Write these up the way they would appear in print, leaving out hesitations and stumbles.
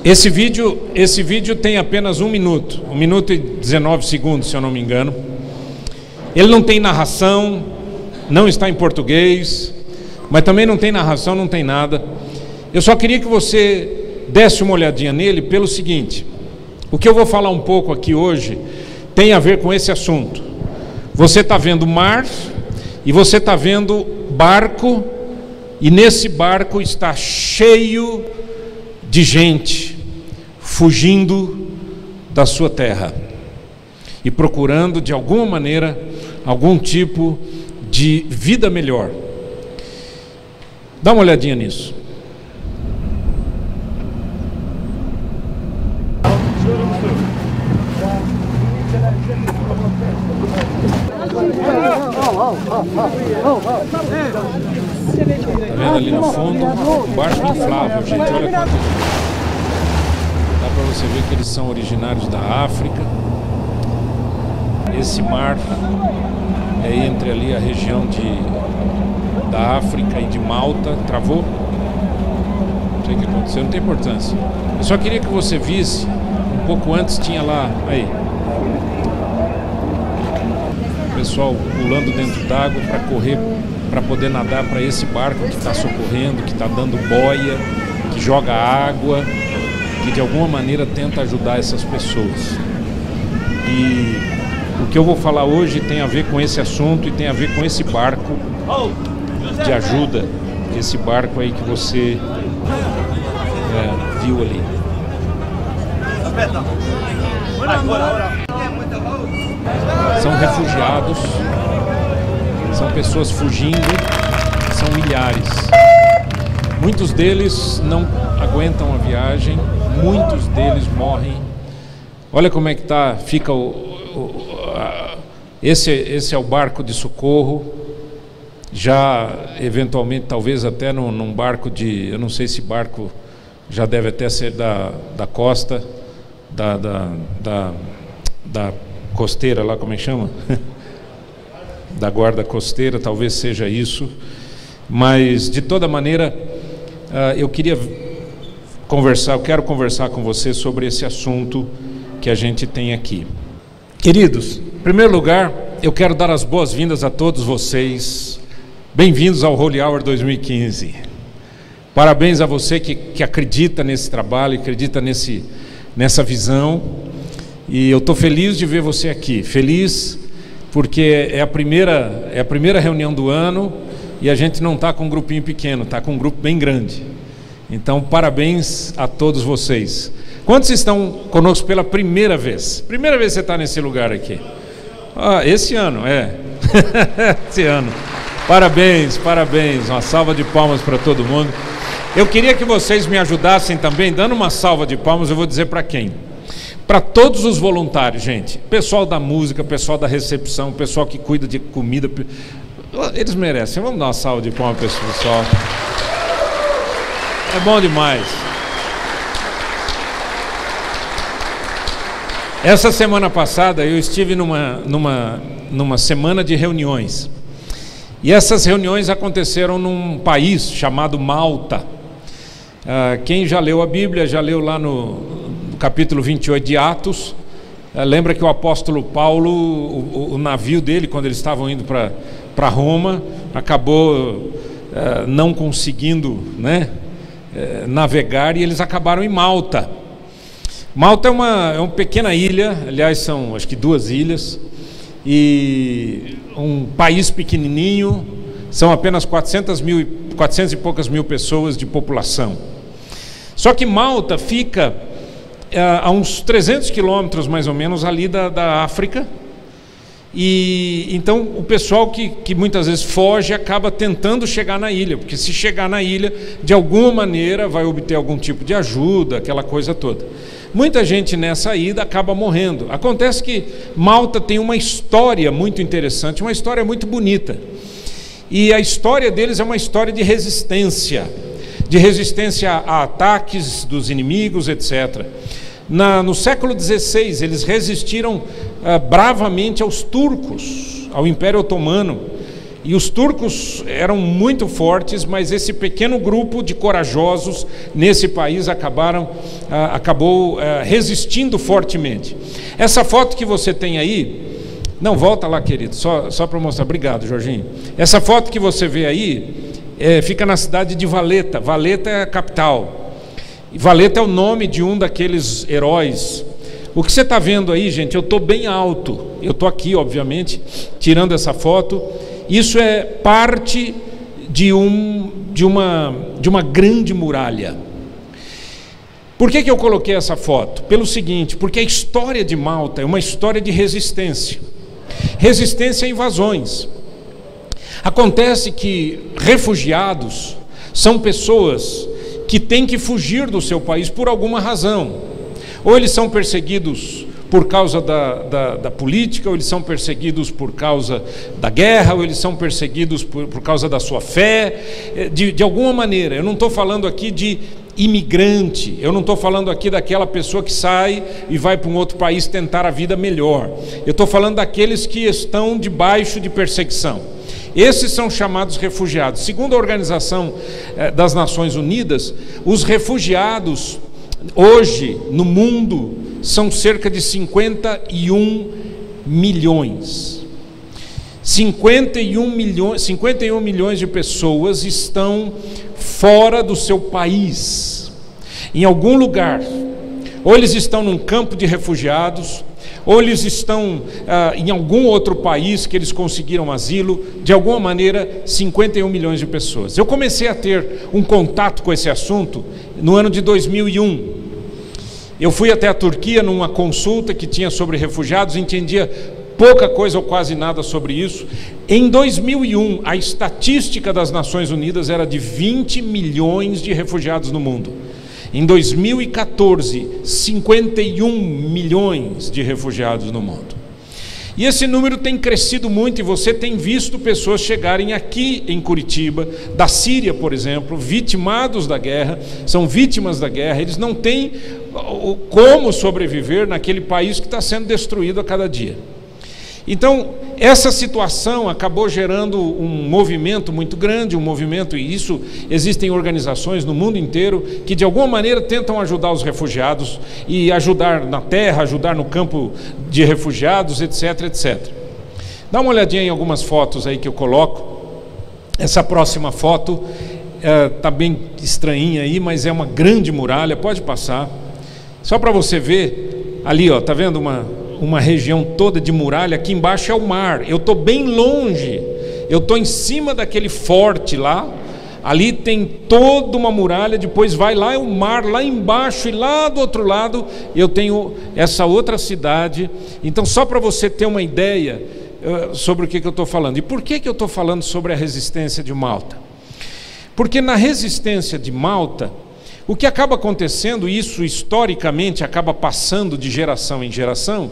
Esse vídeo tem apenas 1 minuto, 1 minuto e 19 segundos, se eu não me engano. Ele não tem narração, não está em português, mas também não tem narração, não tem nada. Eu só queria que você desse uma olhadinha nele pelo seguinte: o que eu vou falar um pouco aqui hoje tem a ver com esse assunto. Você está vendo mar e você está vendo barco, e nesse barco está cheio de gente fugindo da sua terra e procurando de alguma maneira algum tipo de vida melhor. Dá uma olhadinha nisso. Tá vendo ali no fundo um barco inflável, gente? Olha quanto. Dá para você ver que eles são originários da África. Esse mar é entre ali a região da África e de Malta. Travou? Não sei o que aconteceu, não tem importância. Eu só queria que você visse. Um pouco antes tinha lá, aí, o pessoal pulando dentro d'água para correr, para poder nadar para esse barco que está socorrendo, que está dando boia, que joga água, que de alguma maneira tenta ajudar essas pessoas. E o que eu vou falar hoje tem a ver com esse assunto e tem a ver com esse barco de ajuda, esse barco aí que você viu ali. São refugiados, são pessoas fugindo, são milhares. Muitos deles não aguentam a viagem, muitos deles morrem. Olha como é que fica esse é o barco de socorro, já eventualmente talvez até num barco eu não sei se barco já deve até ser da costa, da costeira lá, como é que chama? Da guarda costeira, talvez seja isso. Mas de toda maneira eu quero conversar com você sobre esse assunto que a gente tem aqui. Queridos, em primeiro lugar, eu quero dar as boas-vindas a todos vocês. Bem-vindos ao Holy Hour 2015. Parabéns a você que acredita nesse trabalho, acredita nessa visão. E eu estou feliz de ver você aqui. Feliz porque é a primeira reunião do ano e a gente não está com um grupinho pequeno, está com um grupo bem grande. Então, parabéns a todos vocês. Quantos estão conosco pela primeira vez? Primeira vez que você está nesse lugar aqui? Esse ano, esse ano. Parabéns, parabéns. Uma salva de palmas para todo mundo. Eu queria que vocês me ajudassem também, dando uma salva de palmas. Eu vou dizer para quem? Para todos os voluntários, gente. Pessoal da música, pessoal da recepção, pessoal que cuida de comida. Eles merecem. Vamos dar uma salva de palmas para esse pessoal. É bom demais. Essa semana passada eu estive numa semana de reuniões. E essas reuniões aconteceram num país chamado Malta. Quem já leu a Bíblia, já leu lá no capítulo 28 de Atos, lembra que o apóstolo Paulo, o navio dele, quando eles estavam indo para Roma, acabou não conseguindo navegar, e eles acabaram em Malta. Malta é uma pequena ilha, aliás são acho que 2 ilhas, e um país pequenininho, são apenas 400 e poucas mil pessoas de população. Só que Malta fica a uns 300 quilômetros mais ou menos ali da África, e então o pessoal que muitas vezes foge acaba tentando chegar na ilha, porque se chegar na ilha, de alguma maneira vai obter algum tipo de ajuda, aquela coisa toda. Muita gente nessa ida acaba morrendo. Acontece que Malta tem uma história muito interessante, uma história muito bonita, e a história deles é uma história de resistência a ataques dos inimigos, etc. No século XVI, eles resistiram bravamente aos turcos, ao Império Otomano, E os turcos eram muito fortes, mas esse pequeno grupo de corajosos nesse país acabou resistindo fortemente. Essa foto que você tem aí, não, volta lá, querido, só para mostrar, obrigado, Jorginho. Essa foto que você vê aí, fica na cidade de Valeta. Valeta é a capital. E Valeta é o nome de um daqueles heróis. O que você está vendo aí, gente, eu estou bem alto. Eu estou aqui, obviamente, tirando essa foto. Isso é parte de uma grande muralha. Por que eu coloquei essa foto? Pelo seguinte, porque a história de Malta é uma história de resistência. Resistência a invasões. Acontece que refugiados são pessoas que têm que fugir do seu país por alguma razão. Ou eles são perseguidos por causa da política, ou eles são perseguidos por causa da guerra, ou eles são perseguidos por causa da sua fé, de alguma maneira. Eu não estou falando aqui de imigrante, eu não estou falando aqui daquela pessoa que sai e vai para um outro país tentar a vida melhor. Eu estou falando daqueles que estão debaixo de perseguição. Esses são chamados refugiados. Segundo a Organização das Nações Unidas, os refugiados hoje no mundo são cerca de 51 milhões. 51 milhões de pessoas estão fora do seu país, em algum lugar. Ou eles estão num campo de refugiados, ou eles estão em algum outro país que eles conseguiram asilo. De alguma maneira, 51 milhões de pessoas. Eu comecei a ter um contato com esse assunto no ano de 2001. Eu fui até a Turquia numa consulta que tinha sobre refugiados, entendia pouca coisa ou quase nada sobre isso. Em 2001, a estatística das Nações Unidas era de 20 milhões de refugiados no mundo. Em 2014, 51 milhões de refugiados no mundo. E esse número tem crescido muito, e você tem visto pessoas chegarem aqui em Curitiba, da Síria, por exemplo, vitimados da guerra, são vítimas da guerra, eles não têm como sobreviver naquele país que está sendo destruído a cada dia. Então, essa situação acabou gerando um movimento muito grande, e isso existem organizações no mundo inteiro que de alguma maneira tentam ajudar os refugiados e ajudar na terra, ajudar no campo de refugiados, etc, etc. Dá uma olhadinha em algumas fotos aí que eu coloco. Essa próxima foto está bem estranhinha aí, mas é uma grande muralha, pode passar. Só para você ver, ali ó, tá vendo uma região toda de muralha, aqui embaixo é o mar, eu estou bem longe, eu estou em cima daquele forte lá, ali tem toda uma muralha, depois vai lá, é o mar lá embaixo, e lá do outro lado eu tenho essa outra cidade. Então, só para você ter uma ideia sobre o que eu estou falando. E por que eu estou falando sobre a resistência de Malta? Porque na resistência de Malta, o que acaba acontecendo, e isso historicamente acaba passando de geração em geração,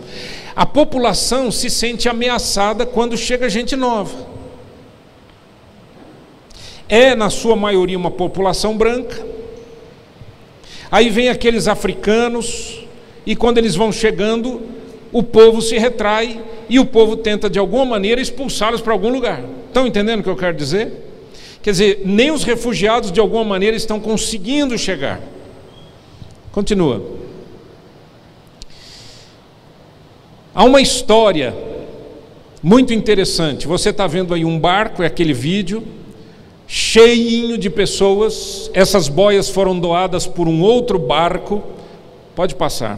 a população se sente ameaçada quando chega gente nova. É, na sua maioria, uma população branca. Aí vem aqueles africanos, e quando eles vão chegando, o povo se retrai, e o povo tenta de alguma maneira expulsá-los para algum lugar. Estão entendendo o que eu quero dizer? Quer dizer, nem os refugiados de alguma maneira estão conseguindo chegar. Continua. Há uma história muito interessante. Você está vendo aí um barco, é aquele vídeo, cheinho de pessoas. Essas boias foram doadas por um outro barco. Pode passar.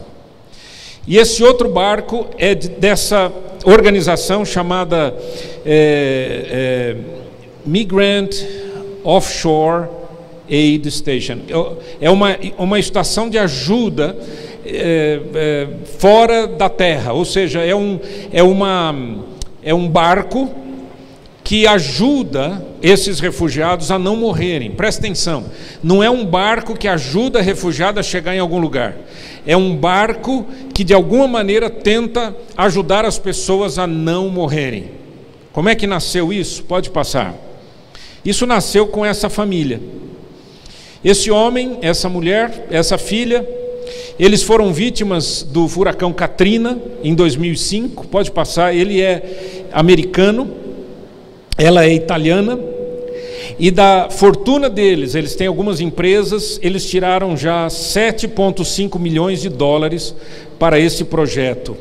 E esse outro barco é dessa organização chamada Migrant Offshore Aid Station. É uma estação de ajuda fora da terra, ou seja, é um barco que ajuda esses refugiados a não morrerem. Presta atenção, não é um barco que ajuda refugiado a chegar em algum lugar, é um barco que de alguma maneira tenta ajudar as pessoas a não morrerem. Como é que nasceu isso? Pode passar. Isso nasceu com essa família. Esse homem, essa mulher, essa filha, eles foram vítimas do furacão Katrina em 2005. Pode passar. Ele é americano. ela é italiana, e da fortuna deles, eles têm algumas empresas, eles tiraram já 7,5 milhões de dólares para esse projeto.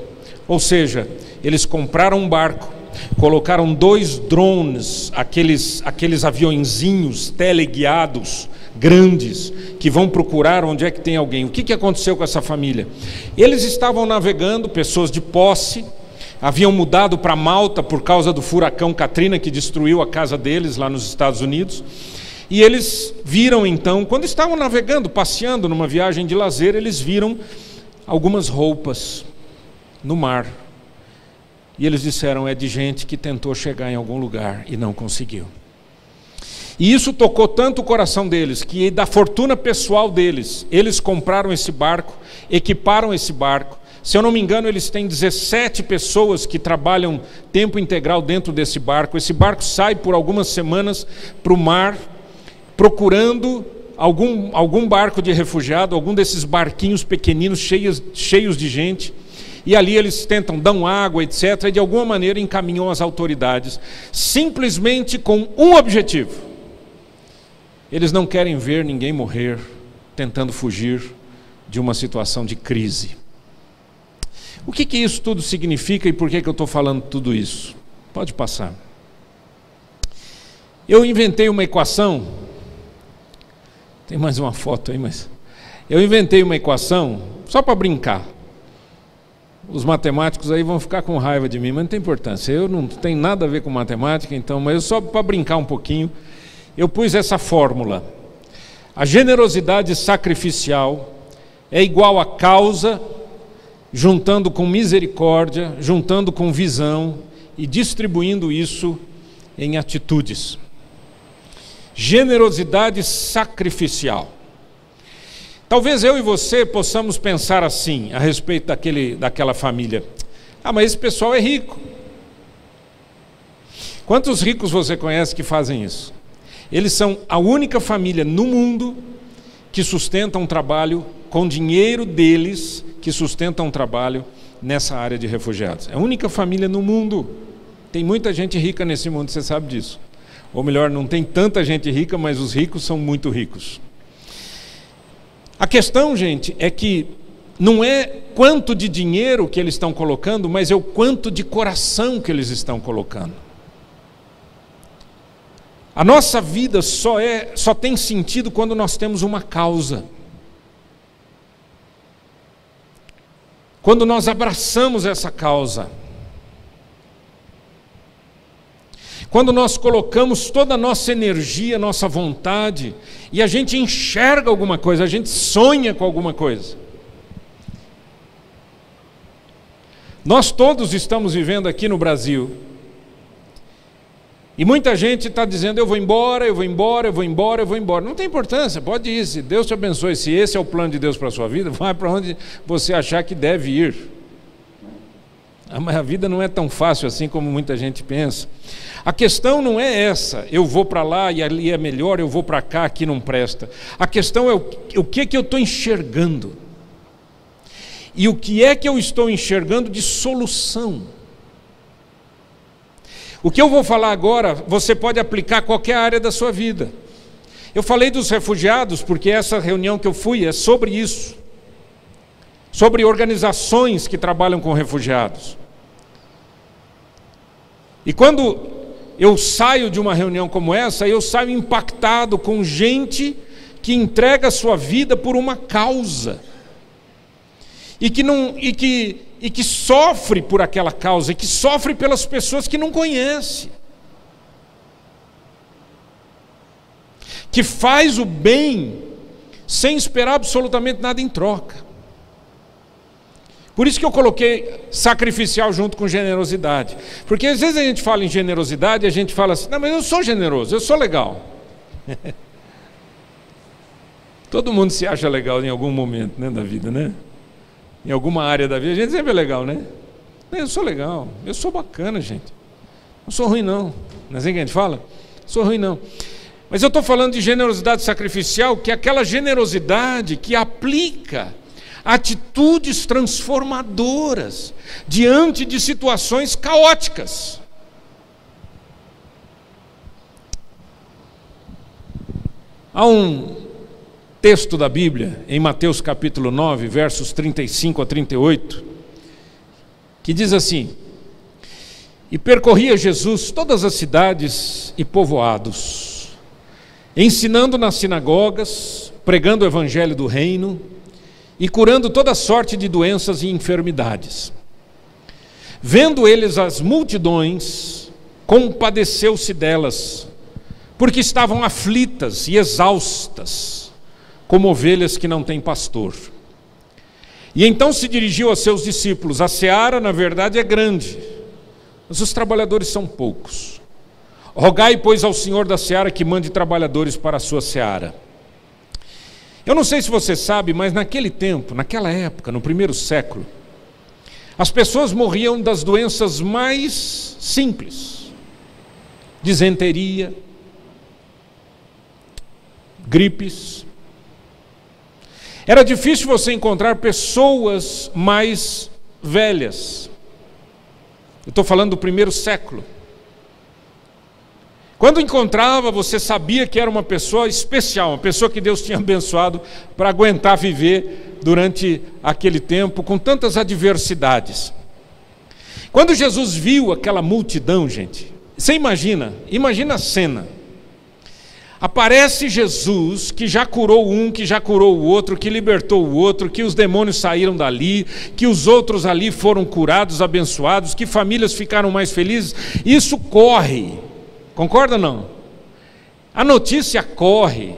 Ou seja, eles compraram um barco, colocaram 2 drones, aqueles aviõezinhos teleguiados, grandes, que vão procurar onde é que tem alguém. O que aconteceu com essa família? Eles estavam navegando, pessoas de posse, haviam mudado para Malta por causa do furacão Katrina, que destruiu a casa deles lá nos Estados Unidos, e eles viram então, quando estavam navegando, passeando numa viagem de lazer, eles viram algumas roupas no mar, e eles disseram: é de gente que tentou chegar em algum lugar e não conseguiu. E isso tocou tanto o coração deles, que da fortuna pessoal deles, eles compraram esse barco, equiparam esse barco. Se eu não me engano, eles têm 17 pessoas que trabalham tempo integral dentro desse barco. Esse barco sai por algumas semanas para o mar, procurando algum barco de refugiado, algum desses barquinhos pequeninos, cheios de gente. E ali eles tentam dar água, etc. E de alguma maneira encaminham as autoridades, simplesmente com um objetivo: eles não querem ver ninguém morrer tentando fugir de uma situação de crise. O que isso tudo significa e por que eu estou falando tudo isso? Pode passar. Eu inventei uma equação. Tem mais uma foto aí, mas... Eu inventei uma equação só para brincar. Os matemáticos aí vão ficar com raiva de mim, mas não tem importância. Eu não tenho nada a ver com matemática, então, mas eu só para brincar um pouquinho, eu pus essa fórmula. A generosidade sacrificial é igual a causa juntando com misericórdia, juntando com visão e distribuindo isso em atitudes. Generosidade sacrificial. Talvez eu e você possamos pensar assim a respeito daquela família: ah, mas esse pessoal é rico. Quantos ricos você conhece que fazem isso? Eles são a única família no mundo que sustenta um trabalho com dinheiro deles, que sustenta um trabalho nessa área de refugiados. É a única família no mundo. Tem muita gente rica nesse mundo, você sabe disso. Ou melhor, não tem tanta gente rica, mas os ricos são muito ricos. A questão, gente, é que não é quanto de dinheiro que eles estão colocando, mas é o quanto de coração que eles estão colocando. A nossa vida só tem sentido quando nós temos uma causa. Quando nós abraçamos essa causa. Quando nós colocamos toda a nossa energia, nossa vontade, e a gente enxerga alguma coisa, a gente sonha com alguma coisa. Nós todos estamos vivendo aqui no Brasil. E muita gente está dizendo: eu vou embora, eu vou embora, eu vou embora, eu vou embora. Não tem importância, pode ir. Se Deus te abençoe, se esse é o plano de Deus para a sua vida, vai para onde você achar que deve ir. Mas a vida não é tão fácil assim como muita gente pensa. A questão não é essa: eu vou para lá e ali é melhor, eu vou para cá, aqui não presta. A questão é o que eu estou enxergando. E o que é que eu estou enxergando de solução. O que eu vou falar agora, você pode aplicar a qualquer área da sua vida. Eu falei dos refugiados porque essa reunião que eu fui é sobre isso. Sobre organizações que trabalham com refugiados. E quando eu saio de uma reunião como essa, eu saio impactado com gente que entrega a sua vida por uma causa. E que sofre por aquela causa, e que sofre pelas pessoas que não conhece. Que faz o bem sem esperar absolutamente nada em troca. Por isso que eu coloquei sacrificial junto com generosidade. Porque às vezes a gente fala em generosidade e a gente fala assim: não, mas eu sou generoso, eu sou legal. Todo mundo se acha legal em algum momento, né, da vida, né? Em alguma área da vida, a gente sempre é legal, né? Eu sou legal, eu sou bacana, gente. Não sou ruim, não. Não é assim que a gente fala? Não sou ruim, não. Mas eu estou falando de generosidade sacrificial, que é aquela generosidade que aplica atitudes transformadoras diante de situações caóticas. Há um texto da Bíblia, em Mateus capítulo 9, versos 35 a 38, que diz assim: E percorria Jesus todas as cidades e povoados, ensinando nas sinagogas, pregando o evangelho do reino e curando toda sorte de doenças e enfermidades. Vendo eles as multidões, compadeceu-se delas, porque estavam aflitas e exaustas, como ovelhas que não têm pastor. E então se dirigiu a seus discípulos: a seara, na verdade, é grande, mas os trabalhadores são poucos. Rogai, pois, ao Senhor da seara que mande trabalhadores para a sua seara. Eu não sei se você sabe, mas naquele tempo, naquela época, no primeiro século, as pessoas morriam das doenças mais simples: disenteria, gripes. Era difícil você encontrar pessoas mais velhas. Eu estou falando do primeiro século. Quando encontrava, você sabia que era uma pessoa especial, uma pessoa que Deus tinha abençoado para aguentar viver durante aquele tempo com tantas adversidades. Quando Jesus viu aquela multidão, gente, você imagina a cena. Aparece Jesus, que já curou um, que já curou o outro, que libertou o outro, que os demônios saíram dali, que os outros ali foram curados, abençoados, que famílias ficaram mais felizes. Isso corre, concorda ou não? A notícia corre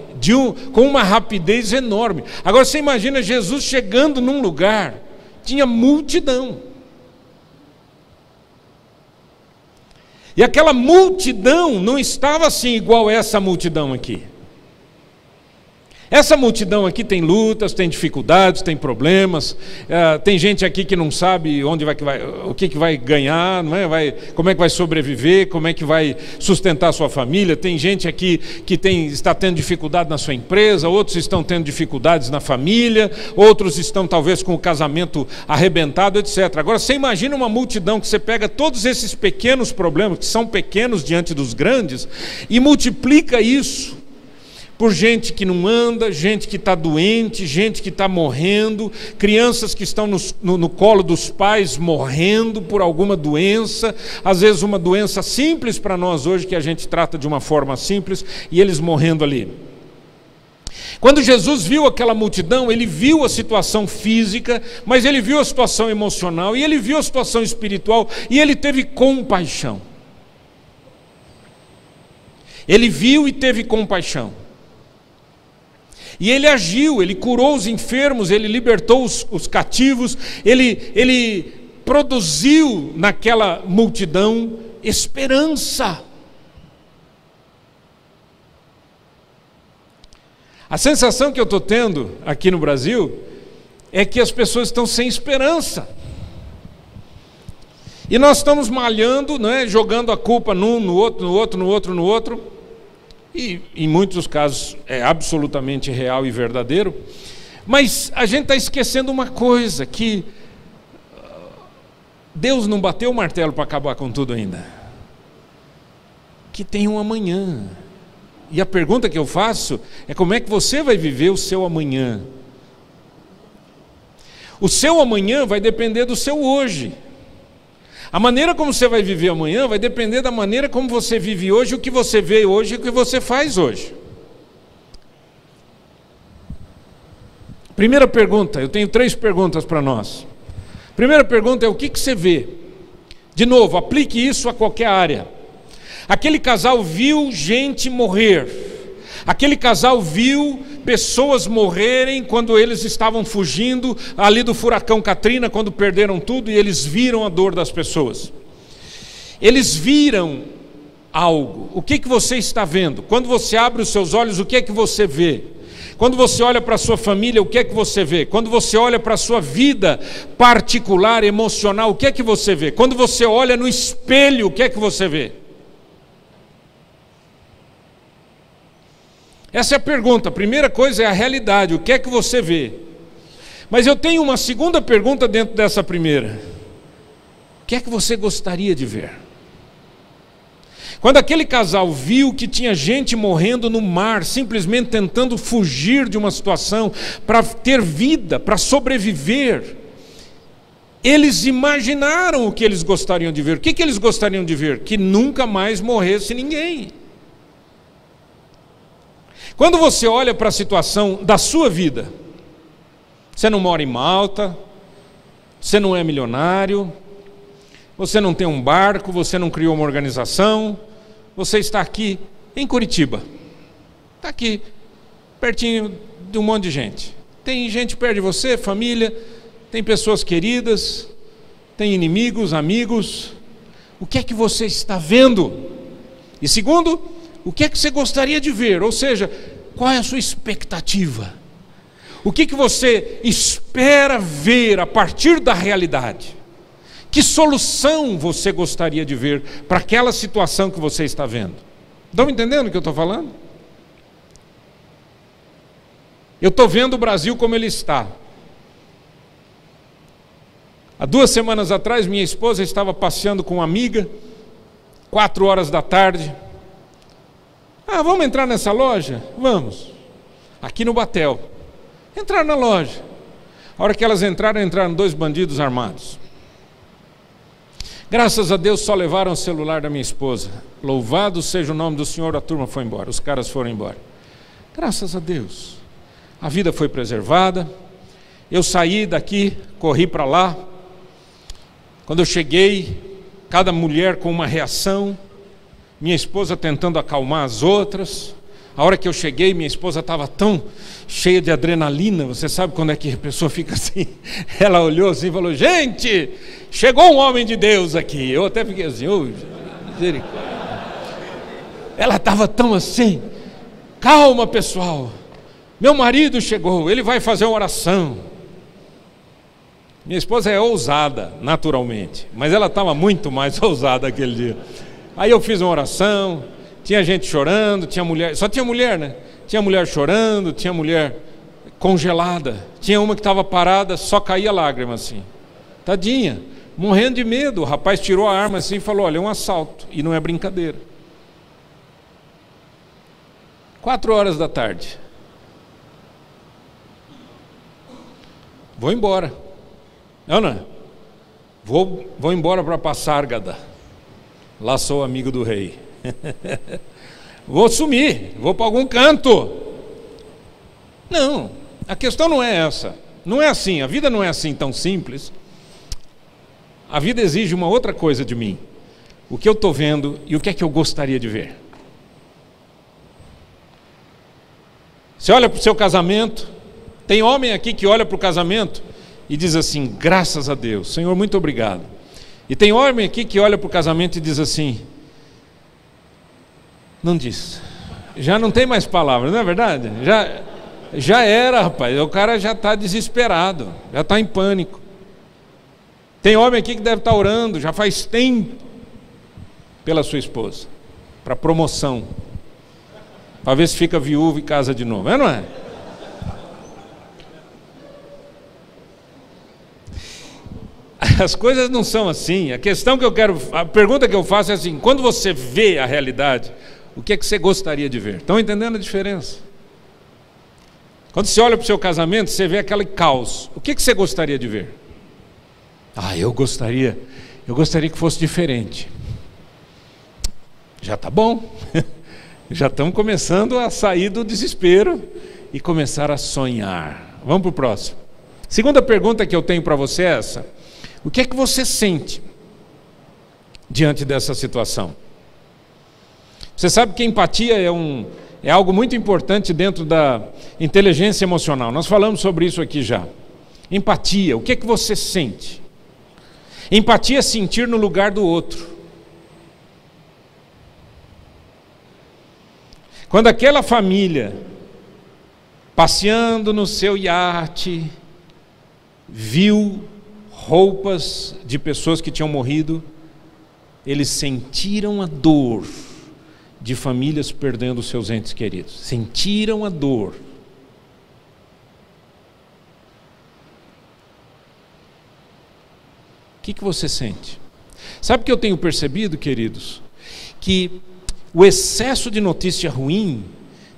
com uma rapidez enorme. Agora você imagina Jesus chegando num lugar, tinha multidão. E aquela multidão não estava assim igual essa multidão aqui. Essa multidão aqui tem lutas, tem dificuldades, tem problemas, tem gente aqui que não sabe onde o que vai ganhar, não é? Como é que vai sobreviver, como é que vai sustentar a sua família. Tem gente aqui que está tendo dificuldade na sua empresa, outros estão tendo dificuldades na família, outros estão talvez com o casamento arrebentado, etc. Agora você imagina uma multidão que você pega todos esses pequenos problemas, que são pequenos diante dos grandes, e multiplica isso por gente que não anda, gente que está doente, gente que está morrendo, crianças que estão no colo dos pais morrendo por alguma doença, às vezes uma doença simples para nós hoje, que a gente trata de uma forma simples, e eles morrendo ali. Quando Jesus viu aquela multidão, ele viu a situação física, mas ele viu a situação emocional, e ele viu a situação espiritual, e ele teve compaixão. Ele viu e teve compaixão. E ele agiu, ele curou os enfermos, ele libertou os cativos, ele produziu naquela multidão esperança. A sensação que eu estou tendo aqui no Brasil é que as pessoas estão sem esperança. E nós estamos malhando, né, jogando a culpa num, no outro, no outro, no outro, no outro. E em muitos casos é absolutamente real e verdadeiro, mas a gente está esquecendo uma coisa, que Deus não bateu o martelo para acabar com tudo ainda, que tem um amanhã. E a pergunta que eu faço é: como é que você vai viver o seu amanhã? O seu amanhã vai depender do seu hoje. A maneira como você vai viver amanhã vai depender da maneira como você vive hoje, o que você vê hoje e o que você faz hoje. Primeira pergunta, eu tenho 3 perguntas para nós. Primeira pergunta é: o que você vê? De novo, aplique isso a qualquer área. Aquele casal viu gente morrer. Aquele casal viu pessoas morrerem quando eles estavam fugindo ali do furacão Katrina, quando perderam tudo, e eles viram a dor das pessoas. Eles viram algo. O que você está vendo? Quando você abre os seus olhos, o que é que você vê? Quando você olha para a sua família, o que é que você vê? Quando você olha para a sua vida particular, emocional, o que é que você vê? Quando você olha no espelho, o que é que você vê? Essa é a pergunta. A primeira coisa é a realidade, o que é que você vê? Mas eu tenho uma segunda pergunta dentro dessa primeira. O que é que você gostaria de ver? Quando aquele casal viu que tinha gente morrendo no mar, simplesmente tentando fugir de uma situação para ter vida, para sobreviver, eles imaginaram o que eles gostariam de ver. O que eles gostariam de ver? Que nunca mais morresse ninguém. Quando você olha para a situação da sua vida, você não mora em Malta, você não é milionário, você não tem um barco, você não criou uma organização, você está aqui em Curitiba, está aqui, pertinho de um monte de gente. Tem gente perto de você, família, tem pessoas queridas, tem inimigos, amigos. O que é que você está vendo? E segundo, o que é que você gostaria de ver? Ou seja, qual é a sua expectativa? O que você espera ver a partir da realidade? Que solução você gostaria de ver para aquela situação que você está vendo? Estão entendendo o que eu estou falando? Eu estou vendo o Brasil como ele está. Há 2 semanas atrás, minha esposa estava passeando com uma amiga, 4 horas da tarde. Vamos entrar nessa loja? Vamos. Aqui no Batel. Entraram na loja. A hora que elas entraram 2 bandidos armados. Graças a Deus só levaram o celular da minha esposa. Louvado seja o nome do Senhor, a turma foi embora, os caras foram embora. Graças a Deus. A vida foi preservada. Eu saí daqui, corri para lá. Quando eu cheguei, cada mulher com uma reação, minha esposa tentando acalmar as outras. A hora que eu cheguei, minha esposa estava tão cheia de adrenalina, você sabe quando é que a pessoa fica assim? Ela olhou assim e falou: gente, chegou um homem de Deus aqui. Eu até fiquei assim, misericórdia. Ela estava tão assim: calma pessoal, meu marido chegou, ele vai fazer uma oração. Minha esposa é ousada, naturalmente, mas ela estava muito mais ousada aquele dia. Aí eu fiz uma oração, tinha gente chorando, tinha mulher, só tinha mulher, né? Tinha mulher chorando, tinha mulher congelada, tinha uma que estava parada, só caía lágrima assim, tadinha, morrendo de medo. O rapaz tirou a arma assim e falou: olha, é um assalto, e não é brincadeira. 4 horas da tarde. Vou embora. Não. Vou embora para Passárgada. Lá sou amigo do rei. Vou sumir, vou para algum canto. Não, a questão não é essa. Não é assim, a vida não é assim tão simples. A vida exige uma outra coisa de mim. O que eu estou vendo e o que é que eu gostaria de ver. Você olha para o seu casamento. Tem homem aqui que olha para o casamento e diz assim: graças a Deus, Senhor, muito obrigado. E tem homem aqui que olha para o casamento e diz assim: não diz, já não tem mais palavras, não é verdade? Já era, rapaz, o cara já está desesperado, já está em pânico. Tem homem aqui que deve estar orando já faz tempo pela sua esposa, para promoção, para ver se fica viúvo e casa de novo, não é? As coisas não são assim. A pergunta que eu faço é assim: quando você vê a realidade, o que é que você gostaria de ver? Estão entendendo a diferença? Quando você olha para o seu casamento, você vê aquele caos. O que é que você gostaria de ver? Eu gostaria que fosse diferente. Já está bom. Já estamos começando a sair do desespero e começar a sonhar. Vamos para o próximo. Segunda pergunta que eu tenho para você é essa: o que é que você sente diante dessa situação? Você sabe que empatia é algo muito importante dentro da inteligência emocional. Nós falamos sobre isso aqui já. Empatia, o que é que você sente? Empatia é sentir no lugar do outro. Quando aquela família, passeando no seu iate, viu roupas de pessoas que tinham morrido, eles sentiram a dor de famílias perdendo seus entes queridos. Sentiram a dor. O que você sente? Sabe o que eu tenho percebido, queridos? Que o excesso de notícia ruim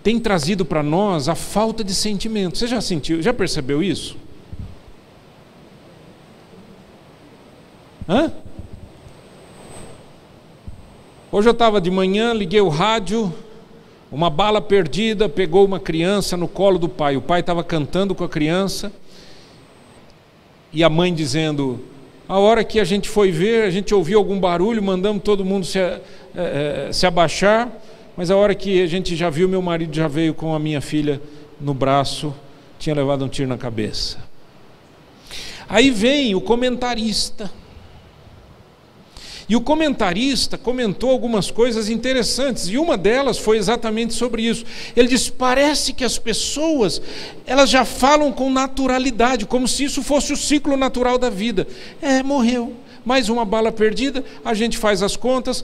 tem trazido para nós a falta de sentimento. Você já sentiu, já percebeu isso? Hã? Hoje eu estava de manhã, liguei o rádio, uma bala perdida pegou uma criança no colo do pai. O pai estava cantando com a criança e a mãe dizendo: a hora que a gente foi ver, a gente ouviu algum barulho, mandamos todo mundo se abaixar, mas a hora que a gente já viu, meu marido já veio com a minha filha no braço, tinha levado um tiro na cabeça. Aí vem o comentarista. E o comentarista comentou algumas coisas interessantes, e uma delas foi exatamente sobre isso. Ele disse: parece que as pessoas, elas já falam com naturalidade, como se isso fosse o ciclo natural da vida. Morreu, mais uma bala perdida, a gente faz as contas,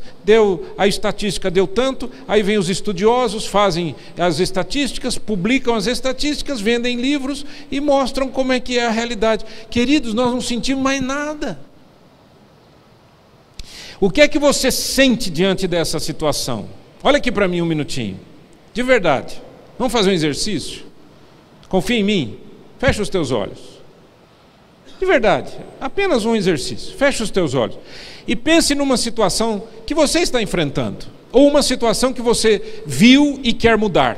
a estatística deu tanto, aí vem os estudiosos, fazem as estatísticas, publicam as estatísticas, vendem livros e mostram como é que é a realidade. Queridos, nós não sentimos mais nada. O que é que você sente diante dessa situação? Olha aqui para mim um minutinho. De verdade. Vamos fazer um exercício? Confia em mim. Fecha os teus olhos. De verdade. Apenas um exercício. Fecha os teus olhos. E pense numa situação que você está enfrentando. Ou uma situação que você viu e quer mudar.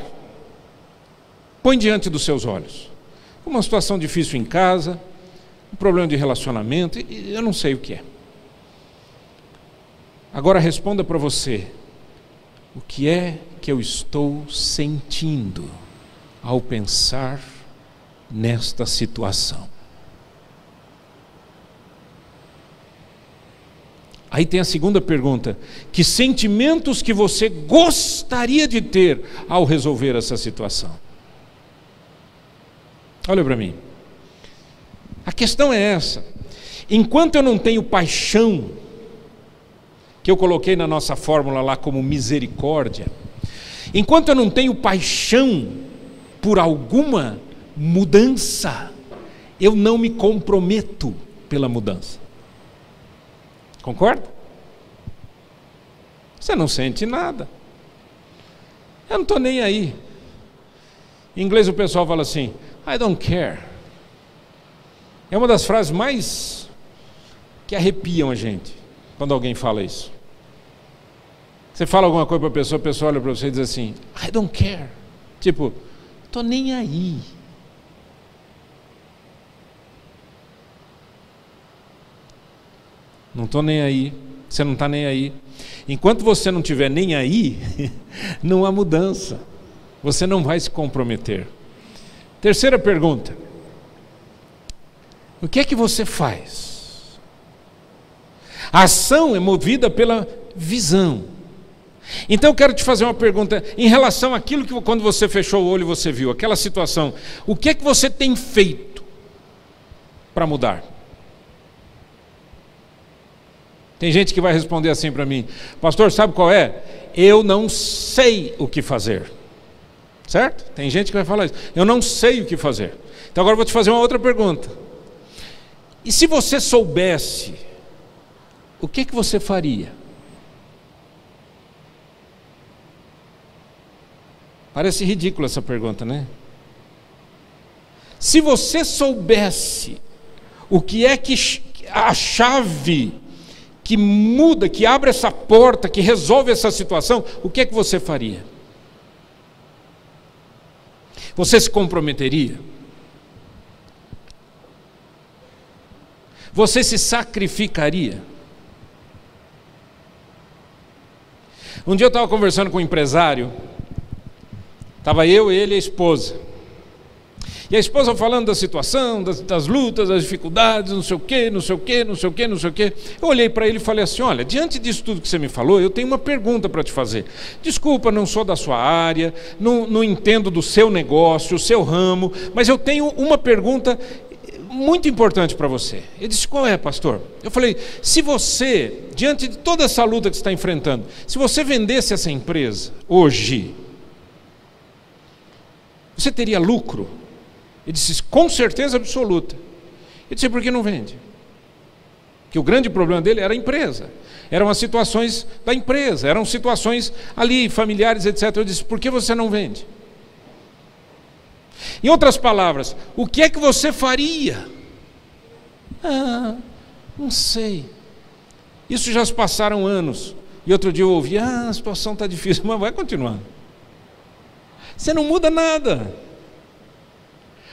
Põe diante dos seus olhos. Uma situação difícil em casa. Um problema de relacionamento. Eu não sei o que é. Agora responda para você: o que é que eu estou sentindo ao pensar nesta situação? Aí tem a segunda pergunta: que sentimentos que você gostaria de ter ao resolver essa situação? Olha para mim. A questão é essa: enquanto eu não tenho paixão, que eu coloquei na nossa fórmula lá como misericórdia, enquanto eu não tenho paixão por alguma mudança, eu não me comprometo pela mudança. Concorda? Você não sente nada. Eu não estou nem aí. Em inglês o pessoal fala assim: I don't care. É uma das frases mais que arrepiam a gente quando alguém fala isso. Você fala alguma coisa para a pessoa olha para você e diz assim: I don't care. Tipo, estou nem aí. Não estou nem aí. Você não está nem aí. Enquanto você não estiver nem aí, não há mudança. Você não vai se comprometer. Terceira pergunta: o que é que você faz? A ação é movida pela visão. Então eu quero te fazer uma pergunta em relação àquilo que quando você fechou o olho você viu, aquela situação. O que é que você tem feito para mudar? Tem gente que vai responder assim para mim: pastor, sabe qual é? Eu não sei o que fazer. Certo? Tem gente que vai falar isso. Eu não sei o que fazer. Então agora eu vou te fazer uma outra pergunta. E se você soubesse, o que você faria? Parece ridícula essa pergunta, né? Se você soubesse o que é que a chave que muda, que abre essa porta, que resolve essa situação, o que é que você faria? Você se comprometeria? Você se sacrificaria? Um dia eu estava conversando com um empresário. Estava eu, ele e a esposa. E a esposa falando da situação, das lutas, das dificuldades, não sei o quê, não sei o quê, não sei o quê, não sei o quê. Eu olhei para ele e falei assim: olha, diante disso tudo que você me falou, eu tenho uma pergunta para te fazer. Desculpa, não sou da sua área, não entendo do seu negócio, o seu ramo, mas eu tenho uma pergunta muito importante para você. Ele disse: qual é, pastor? Eu falei: se você, diante de toda essa luta que você está enfrentando, se você vendesse essa empresa hoje, você teria lucro? Ele disse: com certeza absoluta. Eu disse: por que não vende? Que o grande problema dele era a empresa. Eram as situações da empresa, eram situações ali, familiares, etc. Eu disse, por que você não vende? Em outras palavras, o que é que você faria? Não sei. Isso já se passaram anos. E outro dia eu ouvi, a situação está difícil, mas vai continuar. Você não muda nada.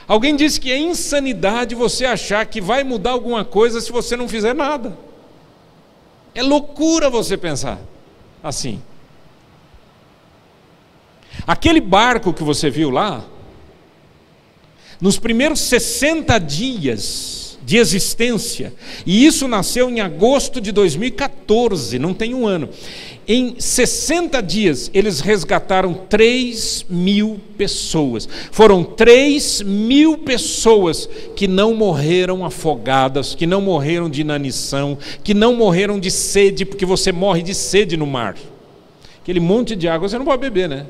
Alguém disse que é insanidade você achar que vai mudar alguma coisa se você não fizer nada. É loucura você pensar assim. Aquele barco que você viu lá, nos primeiros 60 dias de existência, e isso nasceu em agosto de 2014, não tem um ano. Em 60 dias, eles resgataram 3.000 pessoas. Foram 3.000 pessoas que não morreram afogadas, que não morreram de inanição, que não morreram de sede, porque você morre de sede no mar. Aquele monte de água você não pode beber, né?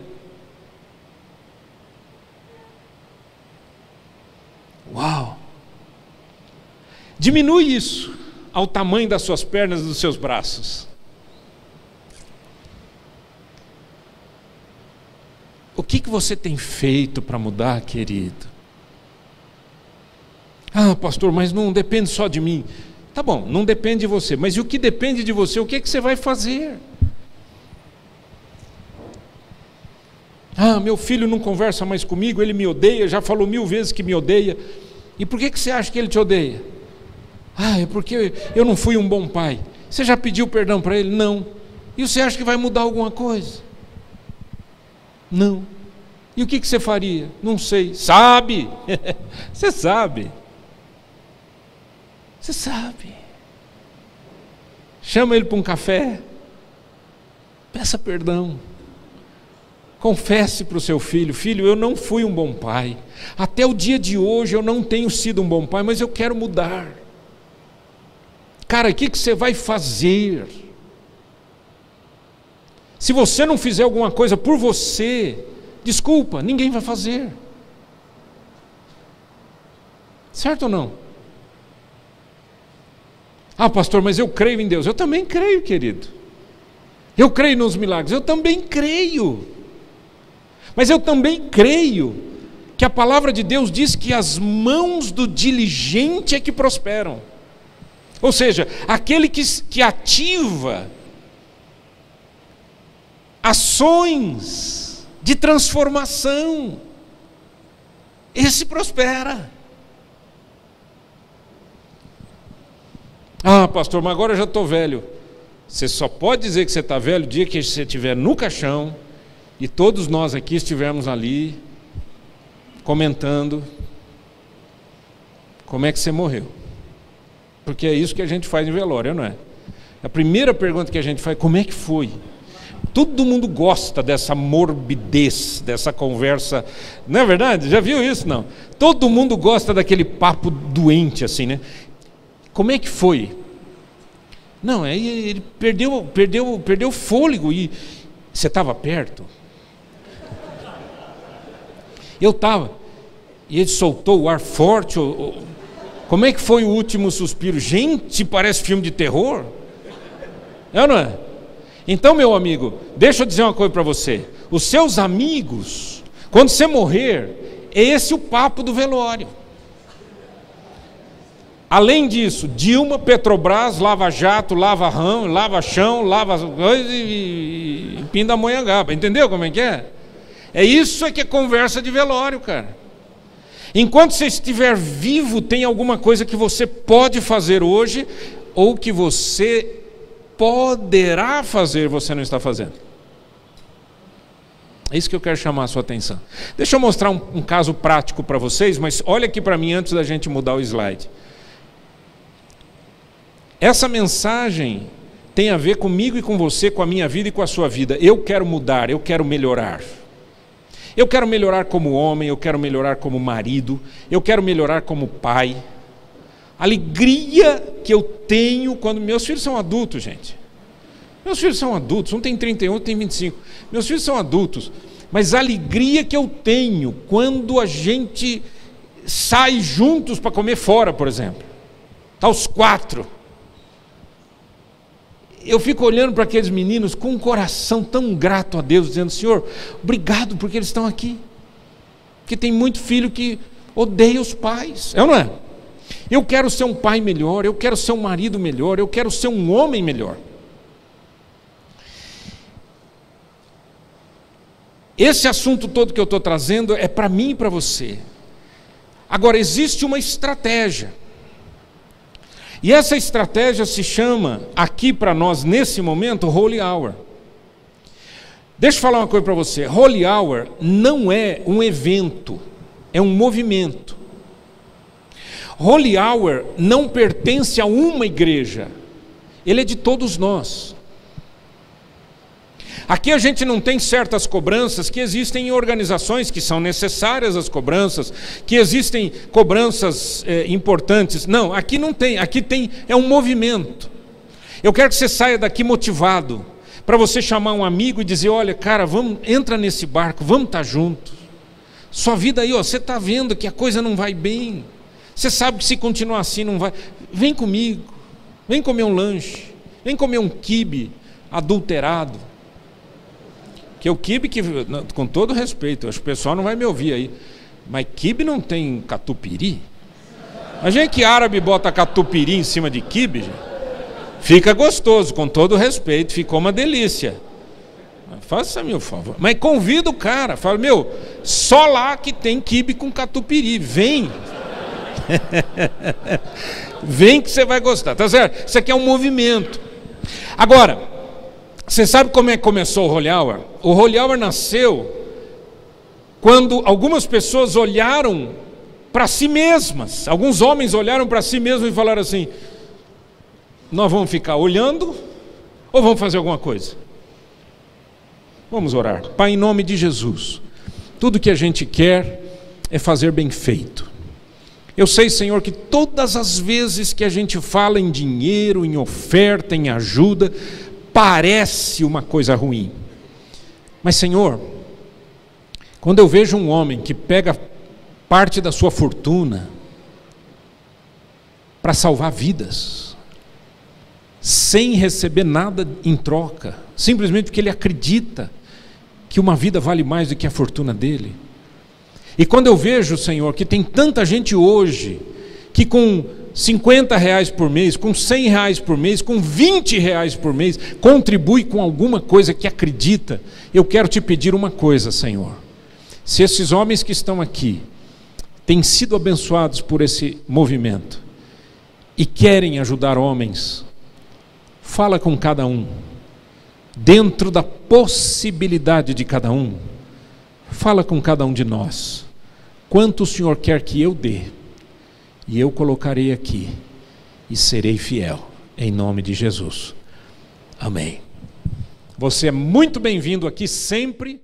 Uau! Diminui isso ao tamanho das suas pernas e dos seus braços. O que você tem feito para mudar, querido? Pastor, mas não depende só de mim. Tá bom, não depende de você, mas e o que depende de você, o que você vai fazer? Meu filho não conversa mais comigo, ele me odeia, já falou 1000 vezes que me odeia. E por que você acha que ele te odeia? É porque eu não fui um bom pai. Você já pediu perdão para ele? Não. E você acha que vai mudar alguma coisa? Não. E o que você faria? Não sei. Sabe? Você sabe. Você sabe. Chama ele para um café. Peça perdão. Confesse para o seu filho: filho, eu não fui um bom pai. Até o dia de hoje eu não tenho sido um bom pai, mas eu quero mudar. Cara, o que você vai fazer? Se você não fizer alguma coisa por você, desculpa, ninguém vai fazer. Certo ou não? Pastor, mas eu creio em Deus. Eu também creio, querido. Eu creio nos milagres. Eu também creio. Mas eu também creio que a palavra de Deus diz que as mãos do diligente é que prosperam. Ou seja, aquele que ativa ações de transformação, esse prospera. Pastor, mas agora eu já estou velho. Você só pode dizer que você está velho o dia que você estiver no caixão e todos nós aqui estivermos ali comentando como é que você morreu. Porque é isso que a gente faz em velório, não é? A primeira pergunta que a gente faz: como é que foi? Todo mundo gosta dessa morbidez, dessa conversa, não é verdade? Já viu isso? Não. Todo mundo gosta daquele papo doente assim, né? Como é que foi? Não, aí ele perdeu o fôlego. E você estava perto? Eu estava. E ele soltou o ar forte. Como é que foi o último suspiro? Gente, parece filme de terror. É ou não é? Então, meu amigo, deixa eu dizer uma coisa para você. Os seus amigos, quando você morrer, é esse o papo do velório. Além disso, Dilma, Petrobras, Lava Jato, Lava Rão, Lava Chão, Lava coisa e Pindamonhangaba. Entendeu como é que é? É isso que é conversa de velório, cara. Enquanto você estiver vivo, tem alguma coisa que você pode fazer hoje, ou que você poderá fazer, você não está fazendo. É isso que eu quero chamar a sua atenção. Deixa eu mostrar um caso prático para vocês, mas olha aqui para mim antes da gente mudar o slide. Essa mensagem tem a ver comigo e com você, com a minha vida e com a sua vida. Eu quero mudar, eu quero melhorar. Eu quero melhorar como homem, eu quero melhorar como marido, eu quero melhorar como pai. Alegria que eu tenho quando... Meus filhos são adultos, gente. Meus filhos são adultos, um tem 31, outro tem 25. Meus filhos são adultos. Mas a alegria que eu tenho quando a gente sai juntos para comer fora, por exemplo. Está os 4. eu fico olhando para aqueles meninos com um coração tão grato a Deus, dizendo: Senhor, obrigado porque eles estão aqui. Porque tem muito filho que odeia os pais, é ou não é? Eu quero ser um pai melhor, eu quero ser um marido melhor, eu quero ser um homem melhor. Esse assunto todo que eu estou trazendo é para mim e para você. Agora, existe uma estratégia. E essa estratégia se chama, aqui para nós, nesse momento, Holy Hour. Deixa eu falar uma coisa para você. Holy Hour não é um evento, é um movimento. Holy Hour não pertence a uma igreja, ele é de todos nós. Aqui a gente não tem certas cobranças que existem em organizações que são necessárias as cobranças, que existem cobranças importantes. Não, aqui não tem, aqui é um movimento. Eu quero que você saia daqui motivado, para você chamar um amigo e dizer: olha, cara, entra nesse barco, vamos estar juntos. Sua vida aí, ó, você está vendo que a coisa não vai bem, você sabe que se continuar assim não vai. Vem comigo, vem comer um lanche, vem comer um quibe adulterado. Que o quibe, com todo respeito, acho que o pessoal não vai me ouvir aí, mas quibe não tem catupiry? Imagina que árabe bota catupiry em cima de quibe, gente. Fica gostoso, com todo respeito, ficou uma delícia. Faça-me o favor. Mas convida o cara, fala: meu, só lá que tem quibe com catupiry, vem. Vem que você vai gostar, tá certo? Isso aqui é um movimento. Agora, você sabe como é que começou o Holy Hour? O Holy Hour nasceu quando algumas pessoas olharam para si mesmas, alguns homens olharam para si mesmos e falaram assim: nós vamos ficar olhando ou vamos fazer alguma coisa? Vamos orar. Pai, em nome de Jesus, tudo que a gente quer é fazer bem feito. Eu sei, Senhor, que todas as vezes que a gente fala em dinheiro, em oferta, em ajuda, parece uma coisa ruim. Mas, Senhor, quando eu vejo um homem que pega parte da sua fortuna para salvar vidas, sem receber nada em troca, simplesmente porque ele acredita que uma vida vale mais do que a fortuna dele. E quando eu vejo, Senhor, que tem tanta gente hoje que com R$50 por mês, com R$100 por mês, com R$20 por mês, contribui com alguma coisa que acredita, eu quero te pedir uma coisa, Senhor. Se esses homens que estão aqui têm sido abençoados por esse movimento e querem ajudar homens, fala com cada um, dentro da possibilidade de cada um, fala com cada um de nós, quanto o Senhor quer que eu dê, e eu colocarei aqui, e serei fiel, em nome de Jesus, amém. Você é muito bem-vindo aqui sempre.